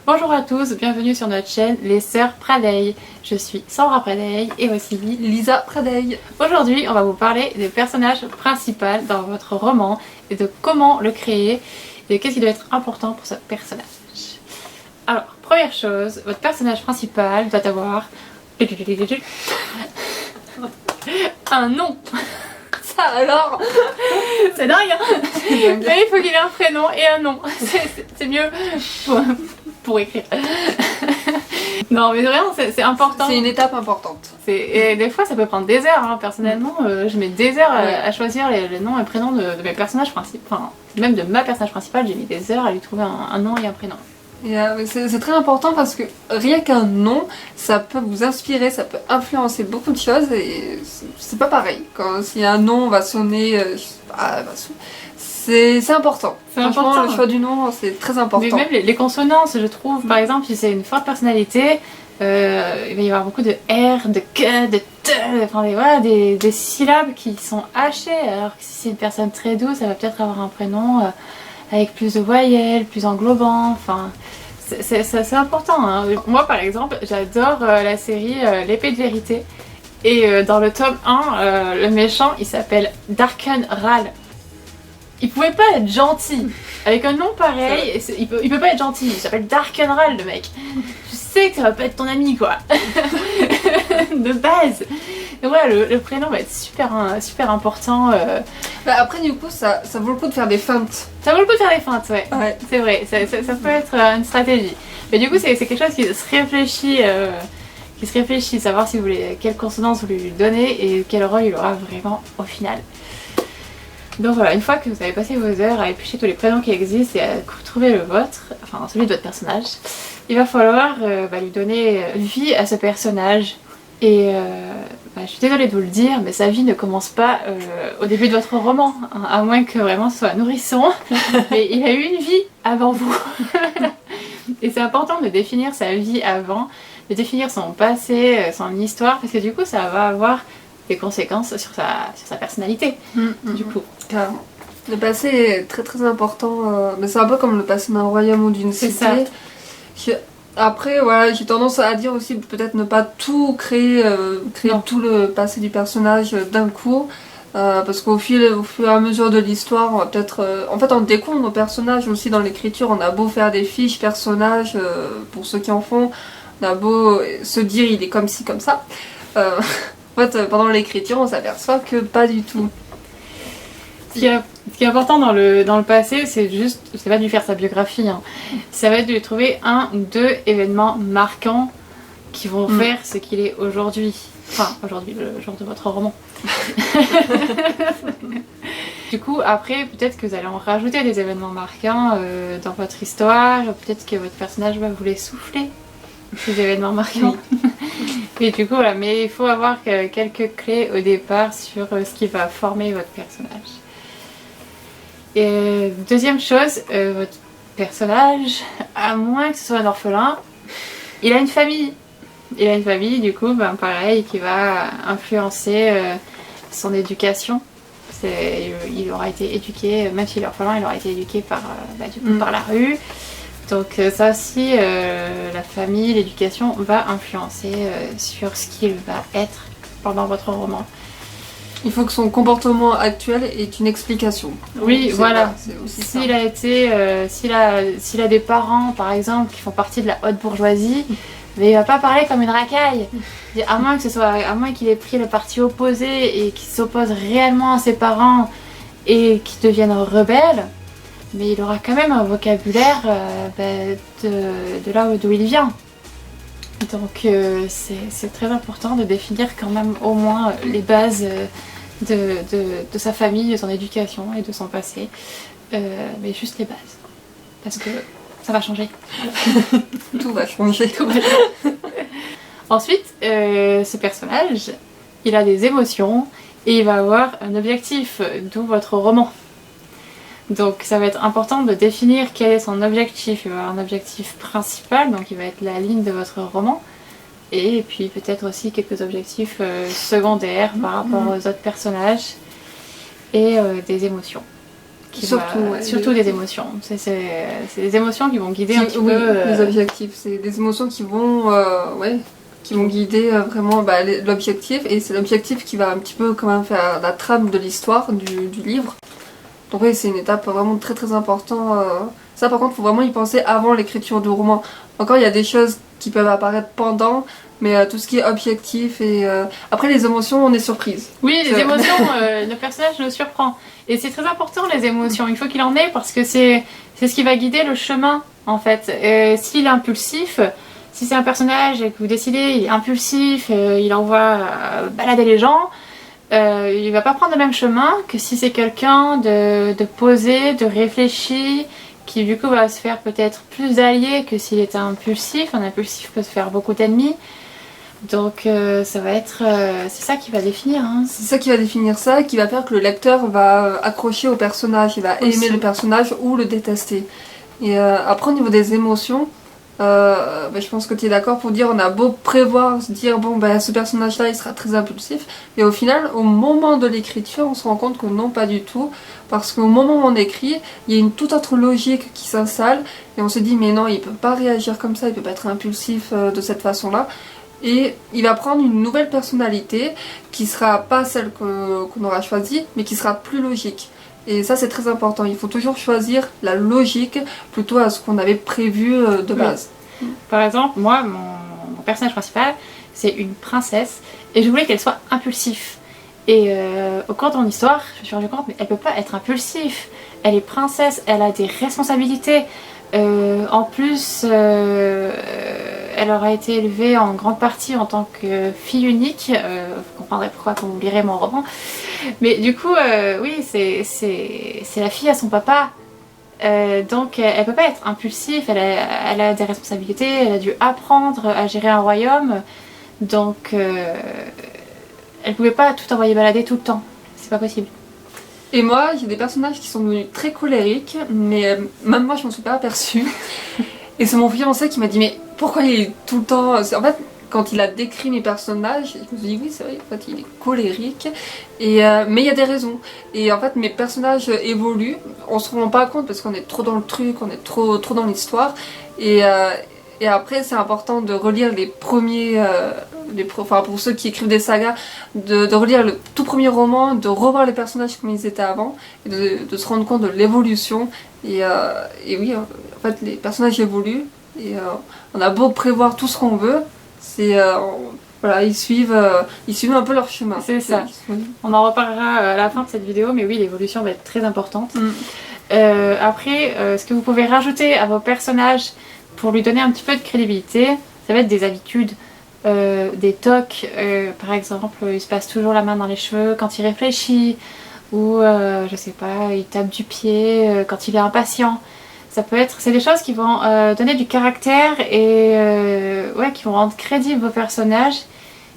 Bonjour à tous, bienvenue sur notre chaîne Les Sœurs Pradey. Je suis Sandra Pradey et aussi Lisa Pradey. Aujourd'hui, on va vous parler des personnages principaux dans votre roman et de comment le créer et qu'est-ce qui doit être important pour ce personnage. Alors, première chose, votre personnage principal doit avoir un nom. Ça alors, c'est dingue, hein. Mais il faut qu'il ait un prénom et un nom. C'est mieux pour écrire. Non mais vraiment c'est important. C'est une étape importante. Et des fois ça peut prendre des heures, hein. Personnellement je mets des heures à choisir les noms et prénoms de mes personnages principaux. Enfin même de ma personnage principale, j'ai mis des heures à lui trouver un nom et un prénom. C'est très important parce que rien qu'un nom, ça peut vous inspirer, ça peut influencer beaucoup de choses et c'est pas pareil. Quand si un nom va sonner, c'est important. Franchement, le choix du nom, c'est très important. Mais même les consonances, je trouve, par exemple, si c'est une forte personnalité, il va y avoir beaucoup de R, de K, de T, enfin voilà, des syllabes qui sont hachées, alors que si c'est une personne très douce, elle va peut-être avoir un prénom avec plus de voyelles, plus englobant, enfin c'est important, hein. Moi par exemple j'adore la série L'épée de vérité et dans le tome 1 le méchant il s'appelle Darken Ral. Il pouvait pas être gentil avec un nom pareil, il peut pas être gentil, il s'appelle Darken Ral le mec. Tu sais que ça va pas être ton ami quoi. De base. Et voilà, le prénom va être super important. Après du coup ça vaut le coup de faire des feintes. Ça vaut le coup de faire des feintes, ouais. C'est vrai, ça peut être une stratégie. Mais du coup c'est quelque chose qui se réfléchit, savoir si vous voulez, quelle consonance vous lui donnez et quel rôle il aura vraiment au final. Donc voilà, une fois que vous avez passé vos heures à éplucher tous les prénoms qui existent et à trouver le vôtre, enfin celui de votre personnage, il va falloir lui donner vie à ce personnage. Et je suis désolée de vous le dire, mais sa vie ne commence pas au début de votre roman, hein, à moins que vraiment ce soit un nourrisson. Mais il a eu une vie avant vous. Et c'est important de définir sa vie avant, de définir son passé, son histoire, parce que du coup ça va avoir des conséquences sur sa personnalité. Du coup. Carrément. Le passé est très très important, mais c'est un peu comme le passé d'un royaume ou d'une cité. Après, voilà, j'ai tendance à dire aussi peut-être ne pas tout créer tout le passé du personnage d'un coup. Parce qu'au fur et à mesure de l'histoire, on va peut-être... en fait, on découvre nos personnages aussi dans l'écriture. On a beau faire des fiches personnages, pour ceux qui en font, on a beau se dire il est comme ci, comme ça. En fait, pendant l'écriture, on s'aperçoit que pas du tout. Ce qui est important dans le passé, c'est pas de lui faire sa biographie, hein. Ça va être de lui trouver un ou deux événements marquants qui vont faire ce qu'il est aujourd'hui. Enfin, aujourd'hui, le genre de votre roman. Du coup, après, peut-être que vous allez en rajouter des événements marquants dans votre histoire. Peut-être que votre personnage va vous les souffler, ces événements marquants. Et du coup, voilà. Mais il faut avoir quelques clés au départ sur ce qui va former votre personnage. Et deuxième chose, votre personnage, à moins que ce soit un orphelin, il a une famille. Il a une famille, du coup, pareil, qui va influencer son éducation. Il aura été éduqué, même s'il est orphelin, il aura été éduqué par la rue. Donc ça aussi, la famille, l'éducation va influencer sur ce qu'il va être pendant votre roman. Il faut que son comportement actuel ait une explication. Oui, voilà. S'il a des parents, par exemple, qui font partie de la haute bourgeoisie, mais il va pas parler comme une racaille. À moins qu'il ait pris le parti opposé et qu'il s'oppose réellement à ses parents et qu'il devienne rebelle, mais il aura quand même un vocabulaire de là d'où il vient. Donc c'est très important de définir quand même au moins les bases de sa famille, de son éducation et de son passé. Mais juste les bases. Parce que ça va changer. Tout va changer. Ensuite, ce personnage, il a des émotions et il va avoir un objectif, d'où votre roman. Donc ça va être important de définir quel est son objectif. Il va avoir un objectif principal, donc il va être la ligne de votre roman. Et puis peut-être aussi quelques objectifs secondaires par rapport aux autres personnages et des émotions. surtout des émotions. C'est des émotions qui vont guider un petit peu. Les objectifs, c'est des émotions qui vont guider vraiment l'objectif, et c'est l'objectif qui va un petit peu quand même faire la trame de l'histoire du livre. Donc oui, c'est une étape vraiment très très importante. Ça par contre, il faut vraiment y penser avant l'écriture du roman. Encore, il y a des choses qui peuvent apparaître pendant, mais tout ce qui est objectif et... Après les émotions, on est surprise. Oui, les émotions, le personnage le surprend. Et c'est très important les émotions, il faut qu'il en ait parce que c'est ce qui va guider le chemin en fait. S'il est impulsif, si c'est un personnage et que vous décidez, il est impulsif, il envoie balader les gens, il va pas prendre le même chemin que si c'est quelqu'un de posé, de réfléchi, qui du coup va se faire peut-être plus allié que s'il était impulsif. Un impulsif peut se faire beaucoup d'ennemis. Donc ça va être... c'est ça qui va définir. Hein. C'est ça qui va définir ça, qui va faire que le lecteur va accrocher au personnage, il va aimer le personnage ou le détester. Et après au niveau des émotions, je pense que tu es d'accord pour dire on a beau prévoir, se dire bon ce personnage là il sera très impulsif, mais au final au moment de l'écriture on se rend compte que non, pas du tout, parce qu'au moment où on écrit il y a une toute autre logique qui s'installe et on se dit mais non, il peut pas réagir comme ça, il peut pas être impulsif de cette façon là. Et il va prendre une nouvelle personnalité qui sera pas celle qu'on aura choisie, mais qui sera plus logique. Et ça c'est très important, il faut toujours choisir la logique plutôt à ce qu'on avait prévu de base. Par exemple, moi, mon personnage principal, c'est une princesse et je voulais qu'elle soit impulsive. Et au cours de mon histoire, je me suis rendu compte, mais elle peut pas être impulsive. Elle est princesse, elle a des responsabilités. En plus, elle aura été élevée en grande partie en tant que fille unique. Vous comprendrez pourquoi quand vous lirez mon roman. Mais du coup, oui, c'est la fille à son papa. Donc elle peut pas être impulsive, elle a des responsabilités, elle a dû apprendre à gérer un royaume. Donc elle pouvait pas tout envoyer balader tout le temps. C'est pas possible. Et moi, j'ai des personnages qui sont devenus très colériques, mais même moi je m'en suis pas aperçue. Et c'est mon fiancé qui m'a dit mais pourquoi il est tout le temps... En fait, quand il a décrit mes personnages, je me suis dit oui c'est vrai, en fait il est colérique, mais il y a des raisons. Et en fait mes personnages évoluent, on se rend pas compte parce qu'on est trop dans le truc, on est trop dans l'histoire. Et après c'est important de relire les premiers... pour ceux qui écrivent des sagas, de relire le tout premier roman, de revoir les personnages comme ils étaient avant, et de se rendre compte de l'évolution. Et oui, en fait les personnages évoluent, et on a beau prévoir tout ce qu'on veut, voilà, ils suivent un peu leur chemin. C'est ça. On en reparlera à la fin de cette vidéo, mais oui, l'évolution va être très importante. Après, ce que vous pouvez rajouter à vos personnages pour lui donner un petit peu de crédibilité, ça va être des habitudes, des tocs. Par exemple, il se passe toujours la main dans les cheveux quand il réfléchit, ou je sais pas, il tape du pied quand il est impatient. Ça peut être, c'est des choses qui vont donner du caractère et qui vont rendre crédibles vos personnages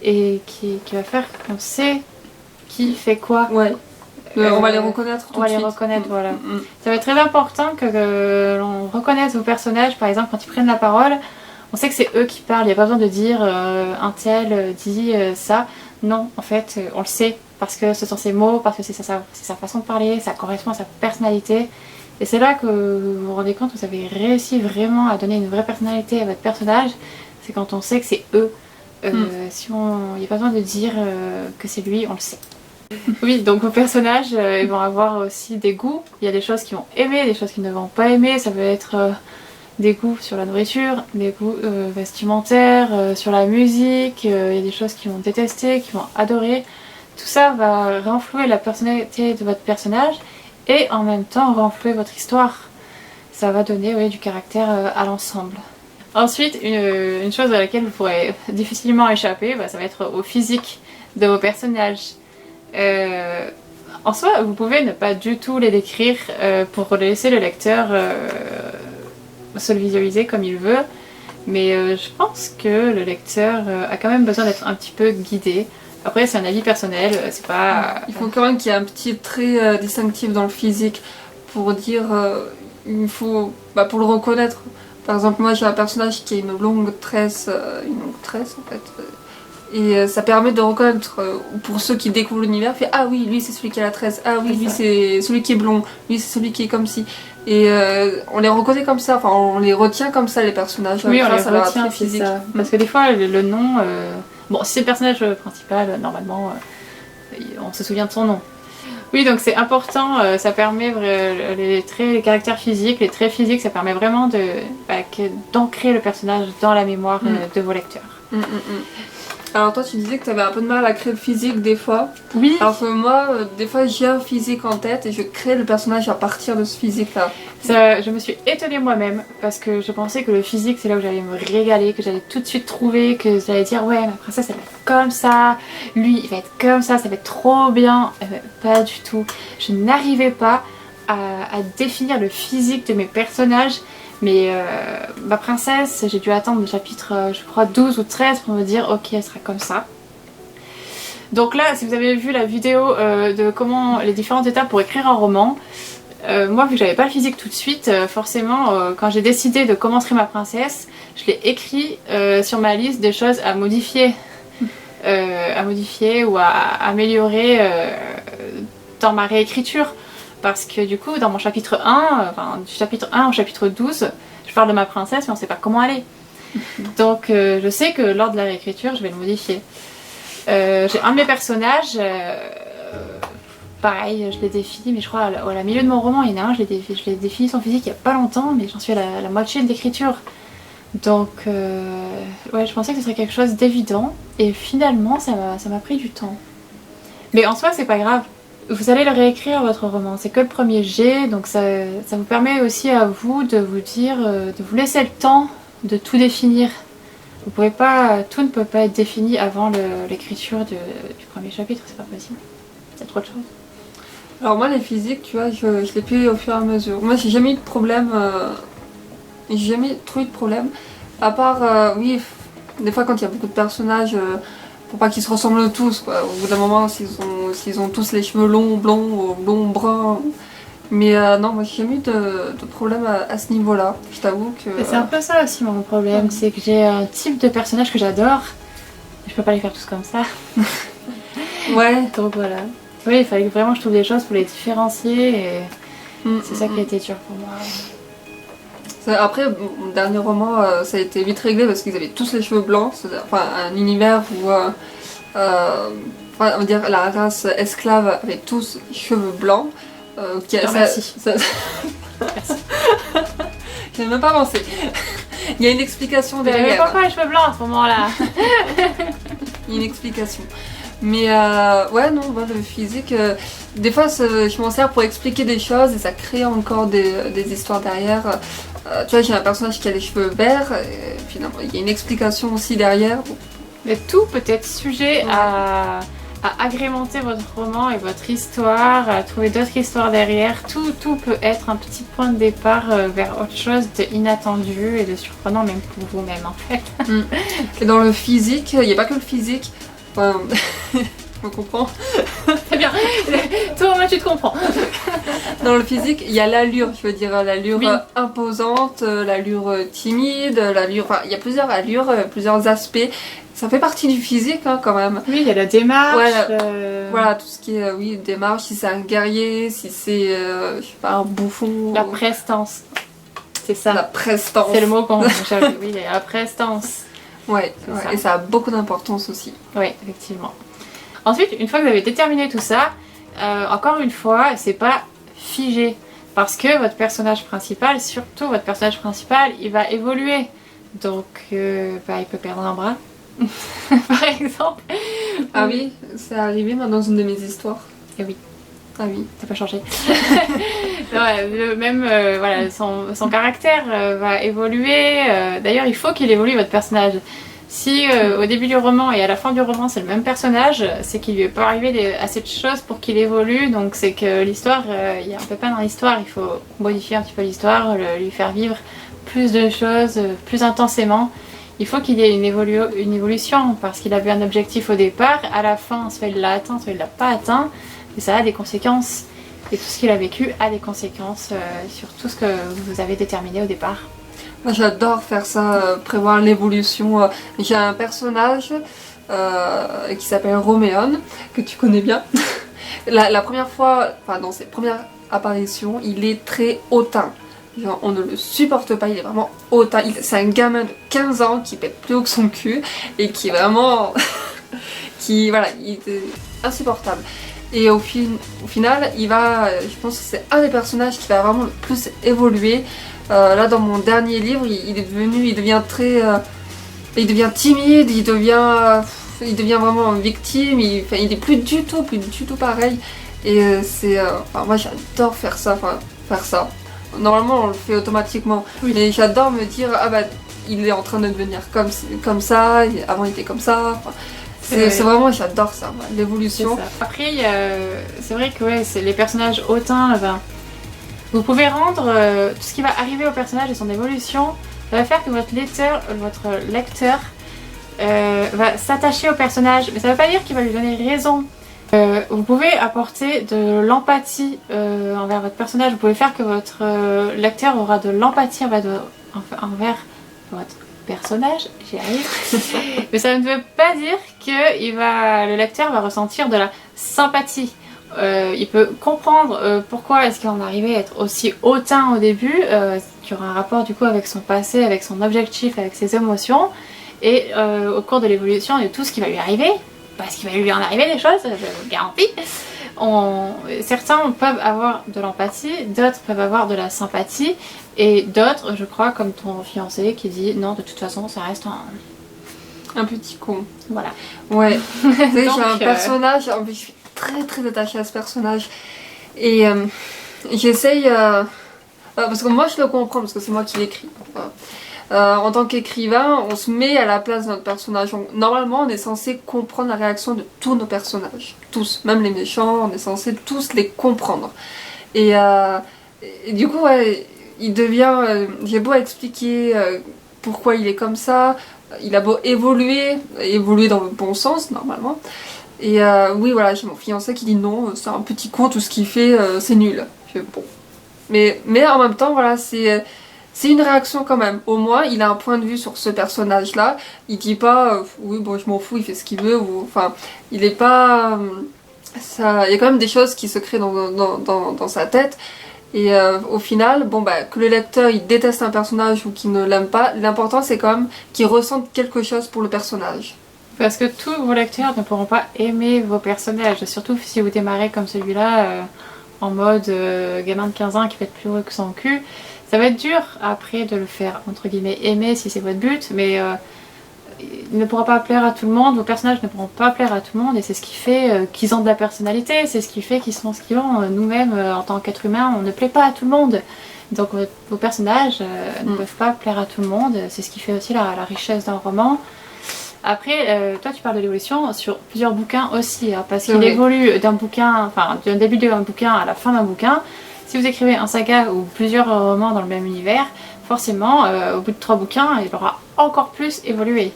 et qui va faire qu'on sait qui fait quoi. Ouais. On va les reconnaître tout de suite. On va les reconnaître, voilà. Ça va être très important que l'on reconnaisse vos personnages, par exemple quand ils prennent la parole, on sait que c'est eux qui parlent, il n'y a pas besoin de dire un tel dit ça. Non, en fait, on le sait parce que ce sont ses mots, parce que c'est sa façon de parler, ça correspond à sa personnalité. Et c'est là que vous vous rendez compte que vous avez réussi vraiment à donner une vraie personnalité à votre personnage. C'est quand on sait que c'est eux. Si il n'y a pas besoin de dire que c'est lui, on le sait. Oui, donc vos personnages ils vont avoir aussi des goûts. Il y a des choses qu'ils vont aimer, des choses qu'ils ne vont pas aimer. Ça peut être des goûts sur la nourriture, des goûts vestimentaires, sur la musique. Il y a des choses qu'ils vont détester, qu'ils vont adorer. Tout ça va renflouer la personnalité de votre personnage. Et en même temps renflouer votre histoire. Ça va donner du caractère à l'ensemble. Ensuite, une chose à laquelle vous pourrez difficilement échapper, ça va être au physique de vos personnages. En soi, vous pouvez ne pas du tout les décrire pour laisser le lecteur se le visualiser comme il veut. Mais je pense que le lecteur a quand même besoin d'être un petit peu guidé. Après c'est un avis personnel, c'est pas... Il faut quand même qu'il y ait un petit trait distinctif dans le physique pour dire, il faut, pour le reconnaître. Par exemple moi j'ai un personnage qui a une longue tresse en fait, Et ça permet de reconnaître, pour ceux qui découvrent l'univers, fait ah oui, lui c'est celui qui a la tresse, ah oui, lui c'est celui qui est blond, lui c'est celui qui est comme ci. Et on les reconnaît comme ça, enfin on les retient comme ça les personnages. Oui, on les grâce à leur retient, attrait c'est physique. ça. Parce que des fois, le nom... Bon, si c'est le personnage principal, normalement, on se souvient de son nom. Oui, donc c'est important, ça permet les traits, les caractères physiques, les traits physiques, ça permet vraiment d'ancrer le personnage dans la mémoire de vos lecteurs. Alors toi tu disais que tu avais un peu de mal à créer le physique des fois. Oui. Alors que moi, des fois j'ai un physique en tête et je crée le personnage à partir de ce physique-là. Je me suis étonnée moi-même parce que je pensais que le physique c'est là où j'allais me régaler, que j'allais tout de suite trouver, que j'allais dire ouais ma princesse elle va être comme ça, lui il va être comme ça va être trop bien. Pas du tout. Je n'arrivais pas à définir le physique de mes personnages. Mais ma princesse, j'ai dû attendre le chapitre, je crois, 12 ou 13 pour me dire ok, elle sera comme ça. Donc là, si vous avez vu la vidéo de comment les différentes étapes pour écrire un roman, moi, vu que j'avais pas le physique tout de suite, forcément, quand j'ai décidé de comment serait ma princesse, je l'ai écrit sur ma liste des choses à modifier ou à améliorer dans ma réécriture. Parce que du coup, dans mon chapitre 1, du chapitre 1 au chapitre 12, je parle de ma princesse, mais on sait pas comment elle est. Donc je sais que lors de la réécriture, je vais le modifier. J'ai un de mes personnages, pareil, je l'ai défini, mais je crois à la milieu de mon roman, il y en a un, je l'ai défini son physique il y a pas longtemps, mais j'en suis à la moitié de l'écriture. Donc ouais, je pensais que ce serait quelque chose d'évident, et finalement ça m'a pris du temps. Mais en soi, c'est pas grave. Vous allez le réécrire votre roman, c'est que le premier jet, donc ça vous permet aussi à vous de vous dire, de vous laisser le temps de tout définir. Vous pouvez pas, tout ne peut pas être défini avant l'écriture du premier chapitre, c'est pas possible. Il y a trop de choses. Alors moi les physiques, tu vois, je les fais au fur et à mesure. Moi j'ai jamais eu de problème, j'ai jamais trouvé de problème, à part, oui, des fois quand il y a beaucoup de personnages... Pour pas qu'ils se ressemblent tous, quoi. Au bout d'un moment, s'ils ont tous les cheveux longs, blonds, bruns. Mais non, moi j'ai jamais eu de problème à ce niveau-là. Je t'avoue que... C'est un peu ça aussi mon problème, c'est que j'ai un type de personnage que j'adore. Je peux pas les faire tous comme ça. Ouais. Donc voilà. Oui, il fallait que vraiment je trouve des choses pour les différencier et c'est ça qui a été dur pour moi. Après, mon dernier roman, ça a été vite réglé parce qu'ils avaient tous les cheveux blancs. Enfin, un univers où, on va dire, la race esclave avait tous les cheveux blancs. Merci. Merci. Je n'ai même pas pensé. Il y a une explication derrière. J'avais pas encore les cheveux blancs à ce moment-là. Il y a une explication. Mais ouais, non, le physique, des fois je m'en sers pour expliquer des choses et ça crée encore des histoires derrière. Tu vois, j'ai un personnage qui a les cheveux verts, et finalement il y a une explication aussi derrière. Mais tout peut être sujet à agrémenter votre roman et votre histoire, à trouver d'autres histoires derrière. Tout peut être un petit point de départ vers autre chose d'inattendu et de surprenant même pour vous-même en fait. Et dans le physique, il n'y a pas que le physique. Enfin, on comprend. Très bien. Toi, moi, tu te comprends. Dans le physique, il y a l'allure, je veux dire, l'allure oui. imposante, l'allure timide, l'allure... Enfin, il y a plusieurs allures, plusieurs aspects. Ça fait partie du physique, hein, quand même. Oui, il y a la démarche. Voilà, tout ce qui est, oui, démarche, si c'est un guerrier, si c'est, je sais pas, un bouffon. La prestance. C'est ça. La prestance. C'est le mot qu'on cherche. Oui, il y a la prestance. Ouais, et ça a beaucoup d'importance aussi. Oui, effectivement. Ensuite, une fois que vous avez déterminé tout ça, encore une fois, c'est pas figé. Parce que votre personnage principal, surtout votre personnage principal, il va évoluer. Donc, il peut perdre un bras, par exemple. Ah oui, c'est arrivé dans une de mes histoires. Et oui. Ah oui. T'as pas changé. Même voilà, son caractère va évoluer. D'ailleurs, il faut qu'il évolue, votre personnage. Si au début du roman et à la fin du roman c'est le même personnage, c'est qu'il lui peut arriver assez de choses pour qu'il évolue. Donc c'est que l'histoire, il y a un pépin dans l'histoire. Il faut modifier un petit peu l'histoire, lui faire vivre plus de choses, plus intensément. Il faut qu'il y ait une évolution parce qu'il avait un objectif au départ. À la fin, soit il l'a atteint, soit il l'a pas atteint. Et ça a des conséquences. Et tout ce qu'il a vécu a des conséquences sur tout ce que vous avez déterminé au départ. Moi j'adore faire ça, prévoir l'évolution. J'ai un personnage qui s'appelle Roméon, que tu connais bien. La première fois, enfin dans ses premières apparitions, il est très hautain. Genre, on ne le supporte pas, il est vraiment hautain. C'est un gamin de 15 ans qui pète plus haut que son cul et qui est vraiment... voilà, il est insupportable. Et au final, il va, je pense que c'est un des personnages qui va vraiment le plus évoluer. Là, dans mon dernier livre, il devient très... il devient timide, il devient vraiment victime, il est plus du tout pareil. Et enfin, moi j'adore faire ça. Normalement on le fait automatiquement, oui. Mais j'adore me dire, ah bah il est en train de devenir comme ça, avant il était comme ça. Enfin, c'est vraiment, j'adore ça, l'évolution. Après, c'est vrai que ouais, c'est les personnages hautains, ben, vous pouvez rendre tout ce qui va arriver au personnage et son évolution, ça va faire que votre lecteur va s'attacher au personnage, mais ça ne veut pas dire qu'il va lui donner raison. Vous pouvez apporter de l'empathie envers votre personnage, vous pouvez faire que votre lecteur aura de l'empathie envers votre personnage, j'y arrive. Mais ça ne veut pas dire que le lecteur va ressentir de la sympathie. Il peut comprendre pourquoi est-ce qu'il en est arrivé à être aussi hautain au début, qu'il y aura un rapport du coup avec son passé, avec son objectif, avec ses émotions, et au cours de l'évolution de tout ce qui va lui arriver, parce qu'il va lui en arriver des choses, je vous le garantis. Certains peuvent avoir de l'empathie, d'autres peuvent avoir de la sympathie, et d'autres, je crois, comme ton fiancé qui dit non, de toute façon, ça reste un petit con. Voilà. Ouais. J'ai un personnage, en plus, je suis très attachée à ce personnage, et j'essaye, parce que moi je le comprends, parce que c'est moi qui l'écris. En tant qu'écrivain, on se met à la place de notre personnage. Normalement, on est censé comprendre la réaction de tous nos personnages. Tous, même les méchants, on est censé tous les comprendre. Et du coup, ouais, il devient... j'ai beau expliquer pourquoi il est comme ça, il a beau évoluer dans le bon sens, normalement. Et oui, voilà, j'ai mon fiancé qui dit non, c'est un petit con, tout ce qu'il fait, c'est nul. Je fais, bon. Mais en même temps, voilà, c'est une réaction quand même. Au moins, il a un point de vue sur ce personnage-là. Il dit pas oui, bon, je m'en fous, il fait ce qu'il veut. Enfin, il est pas... il y a quand même des choses qui se créent dans sa tête. Et au final, bon, bah, que le lecteur il déteste un personnage ou qu'il ne l'aime pas, l'important c'est quand même qu'il ressente quelque chose pour le personnage. Parce que tous vos lecteurs ne pourront pas aimer vos personnages. Surtout si vous démarrez comme celui-là, en mode gamin de 15 ans qui pète plus haut que son cul. Ça va être dur après de le faire entre guillemets aimer si c'est votre but, mais il ne pourra pas plaire à tout le monde, vos personnages ne pourront pas plaire à tout le monde, et c'est ce qui fait qu'ils ont de la personnalité, c'est ce qui fait qu'ils sont ce qu'ils ont. Nous-mêmes en tant qu'être humain, on ne plaît pas à tout le monde, donc vos personnages ne peuvent pas plaire à tout le monde, c'est ce qui fait aussi la richesse d'un roman. Après, toi tu parles de l'évolution sur plusieurs bouquins aussi, hein, parce qu'il évolue d'un bouquin, enfin d'un début d'un bouquin à la fin d'un bouquin. Si vous écrivez un saga ou plusieurs romans dans le même univers, forcément, au bout de 3 bouquins, il aura encore plus évolué.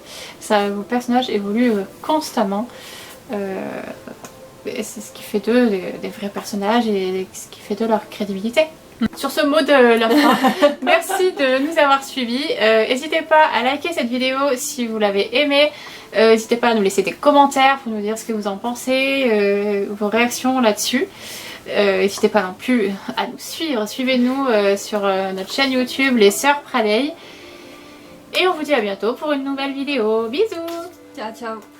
Vos personnages évoluent constamment. C'est ce qui fait d'eux des vrais personnages et ce qui fait d'eux leur crédibilité. Sur ce mot de la fin, merci de nous avoir suivis. N'hésitez pas à liker cette vidéo si vous l'avez aimée. N'hésitez pas à nous laisser des commentaires pour nous dire ce que vous en pensez, vos réactions là-dessus. N'hésitez pas non plus à nous suivre, suivez-nous sur notre chaîne YouTube Les Sœurs Pradey, et on vous dit à bientôt pour une nouvelle vidéo. Bisous. Ciao ciao.